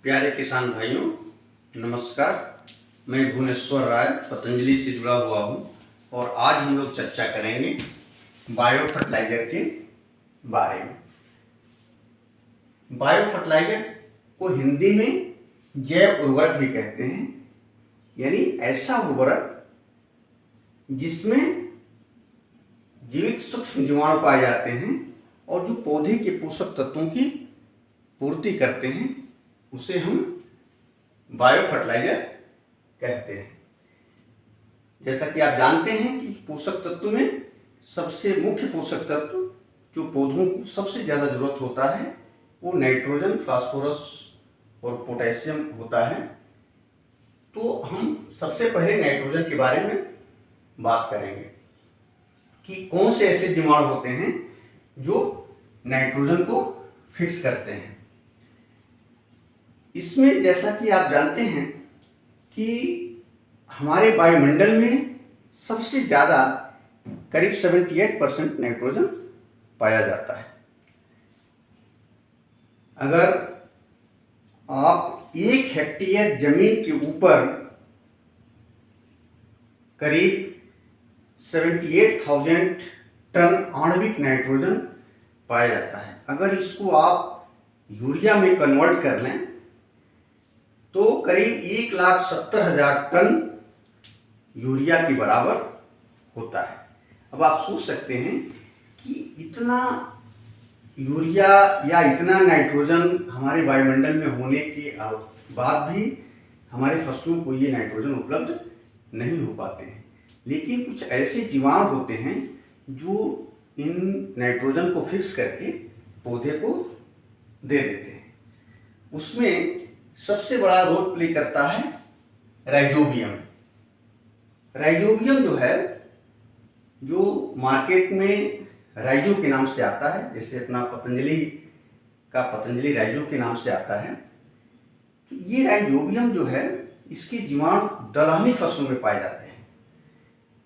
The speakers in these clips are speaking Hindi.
प्यारे किसान भाइयों, नमस्कार। मैं भुवनेश्वर राय पतंजलि से जुड़ा हुआ हूँ और आज हम लोग चर्चा करेंगे बायो फर्टिलाइजर के बारे में। बायो फर्टिलाइजर को हिंदी में जैव उर्वरक भी कहते हैं, यानी ऐसा उर्वरक जिसमें जीवित सूक्ष्म जीवाणु पाए जाते हैं और जो पौधे के पोषक तत्वों की पूर्ति करते हैं, उसे हम बायो फर्टिलाइजर कहते हैं। जैसा कि आप जानते हैं कि पोषक तत्व में सबसे मुख्य पोषक तत्व जो पौधों को सबसे ज़्यादा जरूरत होता है वो नाइट्रोजन, फास्फोरस और पोटेशियम होता है। तो हम सबसे पहले नाइट्रोजन के बारे में बात करेंगे कि कौन से ऐसे जीवाणु होते हैं जो नाइट्रोजन को फिक्स करते हैं। इसमें जैसा कि आप जानते हैं कि हमारे वायुमंडल में सबसे ज़्यादा करीब 78% नाइट्रोजन पाया जाता है। अगर आप 1 हेक्टेयर जमीन के ऊपर करीब 78,000 टन आणविक नाइट्रोजन पाया जाता है। अगर इसको आप यूरिया में कन्वर्ट कर लें तो करीब 1,70,000 टन यूरिया के बराबर होता है। अब आप सोच सकते हैं कि इतना यूरिया या इतना नाइट्रोजन हमारे वायुमंडल में होने के बाद भी हमारे फसलों को ये नाइट्रोजन उपलब्ध नहीं हो पाते हैं। लेकिन कुछ ऐसे जीवाणु होते हैं जो इन नाइट्रोजन को फिक्स करके पौधे को दे देते हैं। उसमें सबसे बड़ा रोल प्ले करता है राइजोबियम। राइजोबियम जो है, जो मार्केट में राइजो के नाम से आता है, जैसे अपना पतंजलि राइजो के नाम से आता है। तो ये राइजोबियम जो है, इसके जीवाणु दलहनी फसलों में पाए जाते हैं।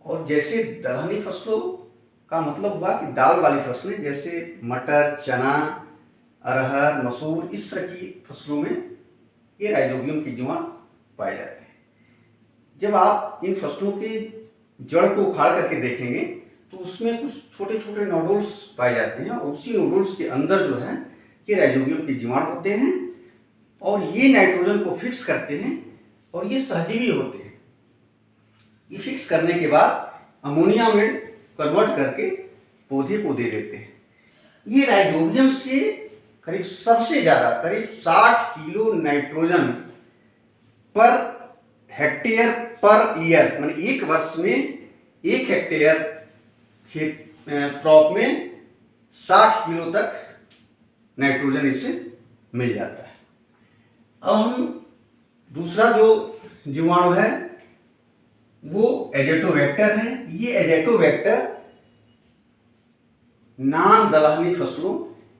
और जैसे दलहनी फसलों का मतलब हुआ कि दाल वाली फसलें, जैसे मटर, चना, अरहर, मसूर, इस तरह की फसलों में ये राइजोबियम के जीवाणु पाए जाते हैं। जब आप इन फसलों के जड़ को उखाड़ करके देखेंगे तो उसमें कुछ छोटे छोटे नोडुल्स पाए जाते हैं और उसी नोडुल्स के अंदर जो है ये राइजोबियम के जीवाणु होते हैं और ये नाइट्रोजन को फिक्स करते हैं और ये सहजीवी होते हैं। ये फिक्स करने के बाद अमोनिया में कन्वर्ट करके पौधे को दे देते हैं। ये राइजोबियम से करीब सबसे ज़्यादा करीब 60 kilo nitrogen per hectare per year, माने एक वर्ष में 1 हेक्टेयर खेत क्रॉप में 60 किलो तक नाइट्रोजन इससे मिल जाता है। अब हम दूसरा जो जीवाणु है वो एजेटोबैक्टर है। ये एजेटोबैक्टर नान दलहनी फसलों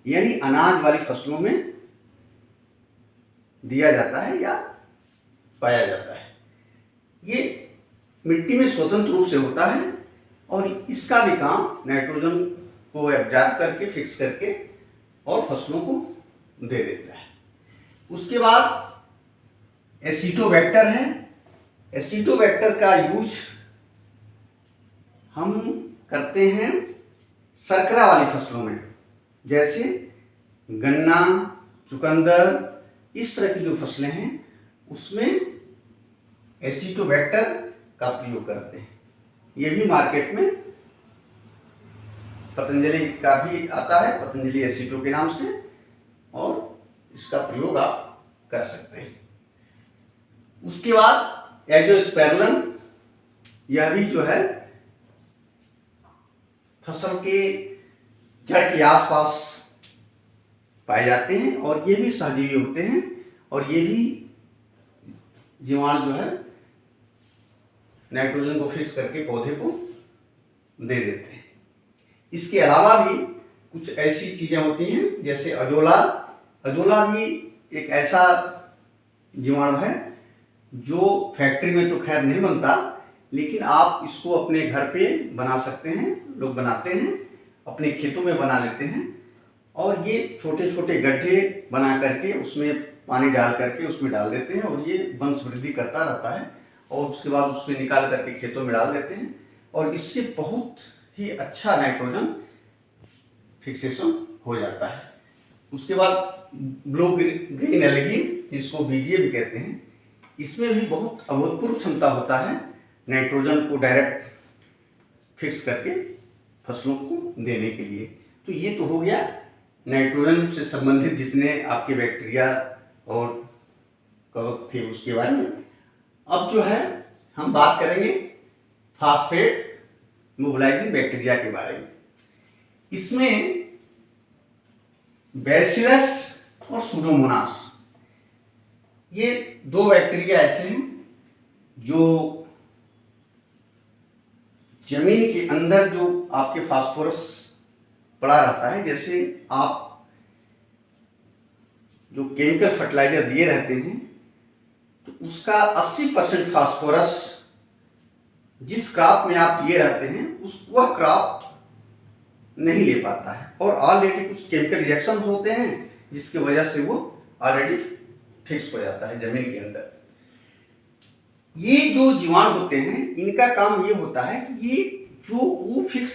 यानी अनाज वाली फसलों में दिया जाता है या पाया जाता है। ये मिट्टी में स्वतंत्र रूप से होता है और इसका भी काम नाइट्रोजन को एब्जॉर्ब करके, फिक्स करके और फसलों को दे देता है। उसके बाद एसिटोबैक्टर है। एसिटोबैक्टर का यूज हम करते हैं शर्करा वाली फसलों में, जैसे गन्ना, चुकंदर, इस तरह की जो फसलें हैं उसमें एसिटोबैक्टर का प्रयोग करते हैं। ये भी मार्केट में पतंजलि का भी आता है, पतंजलि एसिटो के नाम से, और इसका प्रयोग आप कर सकते हैं। उसके बाद एजोस्पेरलन, यह भी जो है फसल के जड़ के आसपास पाए जाते हैं और ये भी सहजीवी होते हैं और ये भी जीवाणु जो है नाइट्रोजन को फिक्स करके पौधे को दे देते हैं। इसके अलावा भी कुछ ऐसी चीज़ें होती हैं जैसे अजोला। अजोला भी एक ऐसा जीवाणु है जो फैक्ट्री में तो खैर नहीं बनता, लेकिन आप इसको अपने घर पे बना सकते हैं। लोग बनाते हैं, अपने खेतों में बना लेते हैं और ये छोटे छोटे गड्ढे बना करके उसमें पानी डाल करके उसमें डाल देते हैं और ये वंश वृद्धि करता रहता है और उसके बाद उसमें निकाल करके खेतों में डाल देते हैं और इससे बहुत ही अच्छा नाइट्रोजन फिक्सेशन हो जाता है। उसके बाद ब्लू ग्रीन एल्गीन, इसको बीजीए भी कहते हैं, इसमें भी बहुत अभूतपूर्व क्षमता होता है नाइट्रोजन को डायरेक्ट फिक्स करके फसलों को देने के लिए। तो ये तो हो गया नाइट्रोजन से संबंधित जितने आपके बैक्टीरिया और कवक थे उसके बारे में। अब जो है हम बात करेंगे फास्फेट मोबिलाइजिंग बैक्टीरिया के बारे में। इसमें बैसिलस और सुडोमोनास, ये दो बैक्टीरिया ऐसे हैं जो जमीन के अंदर जो आपके फास्फोरस पड़ा रहता है, जैसे आप जो केमिकल फर्टिलाइजर दिए रहते हैं तो उसका 80% फास्फोरस जिस क्रॉप में आप दिए रहते हैं वह क्रॉप नहीं ले पाता है और ऑलरेडी कुछ केमिकल रिएक्शन होते हैं जिसकी वजह से वो ऑलरेडी फिक्स हो जाता है जमीन के अंदर। ये जो जीवाणु होते हैं इनका काम ये होता है कि ये जो वो फिक्स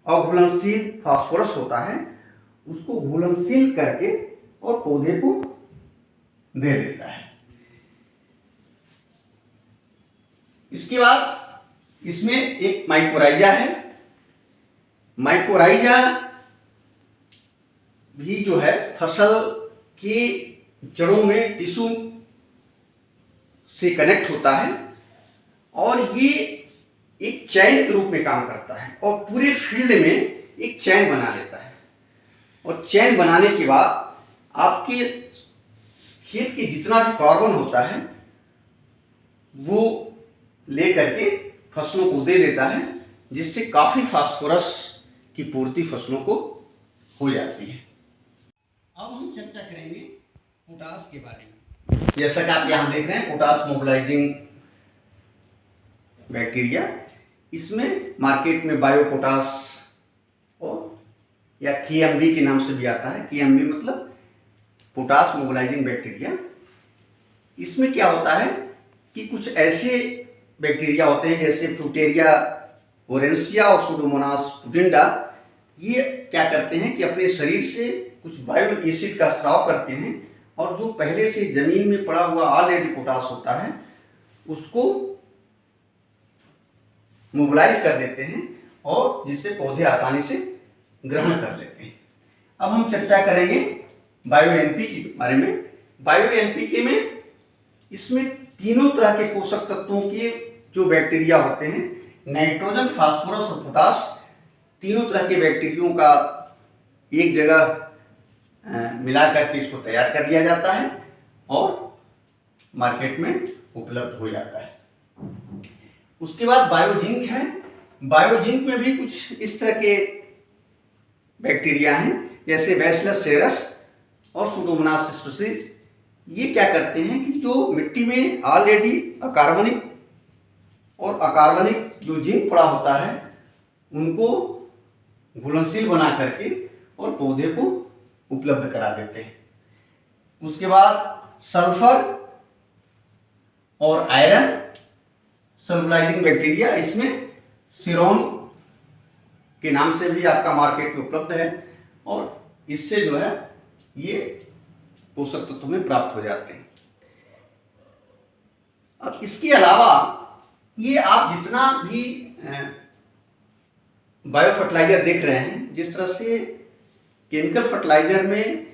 अघुलनशील फास्फोरस होता है उसको घुलनशील करके और पौधे को दे देता है। इसके बाद इसमें एक माइकोराइजा है। माइकोराइजा भी जो है फसल के जड़ों में टिश्यू से कनेक्ट होता है और ये एक चैन के रूप में काम करता है और पूरे फील्ड में एक चैन बना लेता है और चैन बनाने के बाद आपके खेत के जितना भी कार्बन होता है वो ले करके फसलों को दे देता है, जिससे काफी फास्फोरस की पूर्ति फसलों को हो जाती है। अब हम चर्चा करेंगे पोटास के बारे में। जैसा कि आप यहाँ देख रहे हैं पोटास मोबिलाइजिंग बैक्टीरिया, इसमें मार्केट में बायो पोटास और या KMB के नाम से भी आता है। KMB मतलब पोटास मोबिलाइजिंग बैक्टीरिया। इसमें क्या होता है कि कुछ ऐसे बैक्टीरिया होते हैं जैसे फ्रूटेरिया ओरेंसिया और सुडोमोनास पुटिंडा, ये क्या करते हैं कि अपने शरीर से कुछ बायो एसिड का स्राव करते हैं और जो पहले से जमीन में पड़ा हुआ ऑलरेडी पोटास होता है उसको मोबिलाइज कर देते हैं और जिससे पौधे आसानी से ग्रहण कर लेते हैं। अब हम चर्चा करेंगे बायो एनपीके के बारे में। बायो एनपीके में इसमें तीनों तरह के पोषक तत्वों के जो बैक्टीरिया होते हैं, नाइट्रोजन, फास्फोरस और पोटास, तीनों तरह के बैक्टीरियों का एक जगह मिला करके इसको तैयार कर लिया जाता है और मार्केट में उपलब्ध हो जाता है। उसके बाद बायोजिंक है। बायोजिंक में भी कुछ इस तरह के बैक्टीरिया हैं जैसे बैसिलस सेरस और सुडोमोनास स्पीशीज। ये क्या करते हैं कि जो मिट्टी में ऑलरेडी अकार्बनिक और अकार्बनिक जो जिंक पड़ा होता है उनको घुलनशील बना करके और पौधे को उपलब्ध करा देते हैं। उसके बाद सल्फर और आयरन सल्फराइजिंग बैक्टीरिया, इसमें सिरोन के नाम से भी आपका मार्केट में उपलब्ध है और इससे जो है ये पोषक तत्व में प्राप्त हो जाते हैं। अब इसके अलावा ये आप जितना भी बायो फर्टिलाइजर देख रहे हैं, जिस तरह से केमिकल फर्टिलाइजर में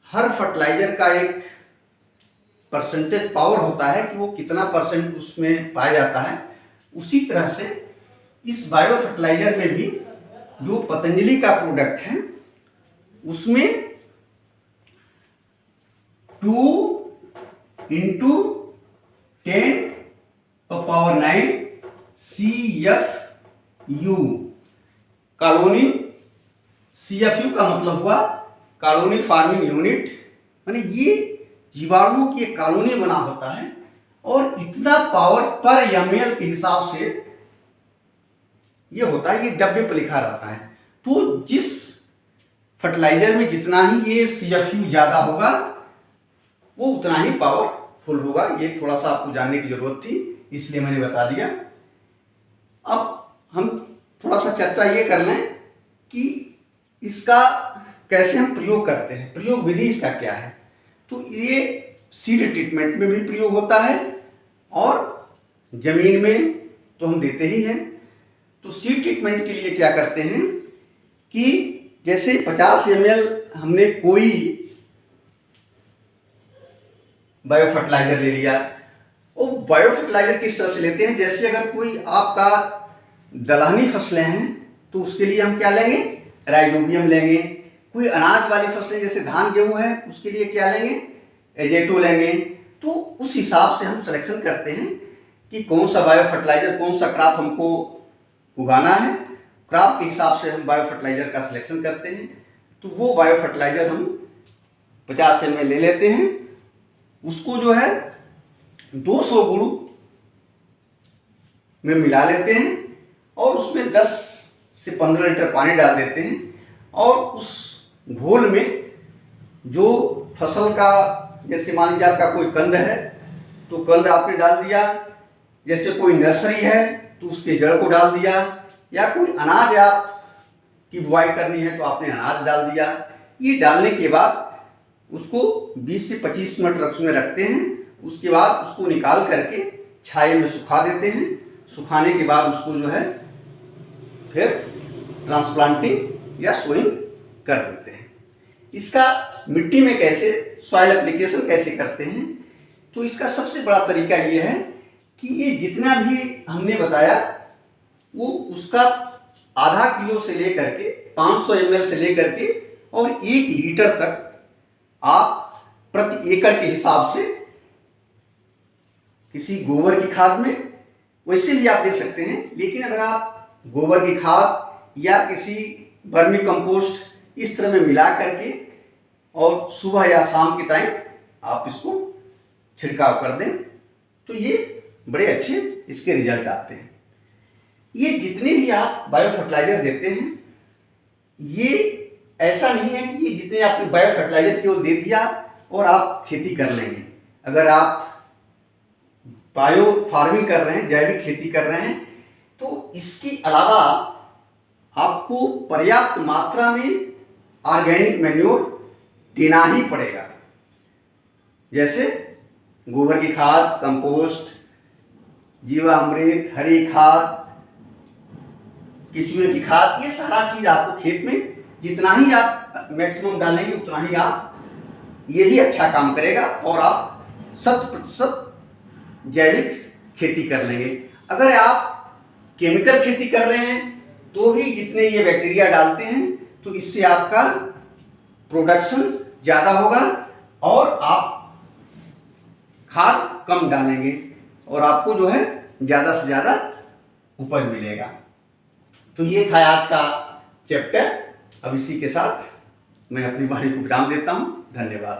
हर फर्टिलाइजर का एक परसेंटेज पावर होता है कि वो कितना परसेंट उसमें पाया जाता है, उसी तरह से इस बायो फर्टिलाइजर में भी जो पतंजलि का प्रोडक्ट है उसमें 2 × 10⁹ CFU कॉलोनी। CFU का मतलब हुआ कॉलोनी फार्मिंग यूनिट, माने ये जीवाणुओं की एक कॉलोनी बना होता है और इतना पावर पर ml के हिसाब से ये होता है, ये डब्बे पर लिखा रहता है। तो जिस फर्टिलाइजर में जितना ही ये CFU ज़्यादा होगा वो उतना ही पावरफुल होगा। ये थोड़ा सा आपको जानने की ज़रूरत थी, इसलिए मैंने बता दिया। अब हम थोड़ा सा चर्चा ये कर लें कि इसका कैसे हम प्रयोग करते हैं, प्रयोग विधि इसका क्या है। तो ये सीड ट्रीटमेंट में भी प्रयोग होता है और ज़मीन में तो हम देते ही हैं। तो सीड ट्रीटमेंट के लिए क्या करते हैं कि जैसे 50 ml हमने कोई बायो फर्टिलाइजर ले लिया। वो बायो फर्टिलाइजर किस तरह से लेते हैं, जैसे अगर कोई आपका दलहनी फसलें हैं तो उसके लिए हम क्या लेंगे, राइजोबियम लेंगे। कोई अनाज वाली फसलें जैसे धान गेहूं है उसके लिए क्या लेंगे, एजेटो लेंगे। तो उस हिसाब से हम सिलेक्शन करते हैं कि कौन सा बायो फर्टिलाइजर, कौन सा क्रॉप हमको उगाना है। क्रॉप के हिसाब से हम बायो फर्टिलाइजर का सिलेक्शन करते हैं। तो वो बायो फर्टिलाइजर हम 50 ml ले लेते हैं। उसको जो है 200 गुण में मिला लेते हैं और उसमें 10 से 15 लीटर पानी डाल देते हैं। और उस घोल में जो फसल का, जैसे मान लीजिए आपका कोई कंद है तो कंद आपने डाल दिया, जैसे कोई नर्सरी है तो उसके जड़ को डाल दिया, या कोई अनाज आप की बुआई करनी है तो आपने अनाज डाल दिया। ये डालने के बाद उसको 20 से 25 मिनट उसमें रखते हैं। उसके बाद उसको निकाल करके छाये में सुखा देते हैं। सुखाने के बाद उसको जो है फिर ट्रांसप्लांटिंग या सोइंग कर देते हैं। इसका मिट्टी में कैसे सॉइल एप्लीकेशन कैसे करते हैं, तो इसका सबसे बड़ा तरीका ये है कि ये जितना भी हमने बताया वो उसका आधा किलो से लेकर के 500 ml से लेकर के और 1 लीटर तक आप प्रति एकड़ के हिसाब से किसी गोबर की खाद में वैसे भी आप दे सकते हैं। लेकिन अगर आप गोबर की खाद या किसी वर्मी कंपोस्ट इस तरह में मिला करके और सुबह या शाम के टाइम आप इसको छिड़काव कर दें तो ये बड़े अच्छे इसके रिजल्ट आते हैं। ये जितने भी आप बायो फर्टिलाइजर देते हैं, ये ऐसा नहीं है कि ये जितने आपने बायो फर्टिलाइजर केवल दे दिया और आप खेती कर लेंगे। अगर आप बायो फार्मिंग कर रहे हैं, जैविक खेती कर रहे हैं, तो इसके अलावा आपको पर्याप्त मात्रा में ऑर्गेनिक मैन्योर देना ही पड़ेगा। जैसे गोबर की खाद, कंपोस्ट, जीवामृत, हरी खाद, केचुए की खाद, ये सारा चीज आपको खेत में जितना ही आप मैक्सिमम डालेंगे उतना ही आप ये भी अच्छा काम करेगा और आप 100% जैविक खेती कर लेंगे। अगर आप केमिकल खेती कर रहे हैं तो भी जितने ये बैक्टीरिया डालते हैं तो इससे आपका प्रोडक्शन ज़्यादा होगा और आप खाद कम डालेंगे और आपको जो है ज़्यादा से ज़्यादा उपज मिलेगा। तो ये था आज का चैप्टर। अब इसी के साथ मैं अपनी वाणी को विराम देता हूँ। धन्यवाद।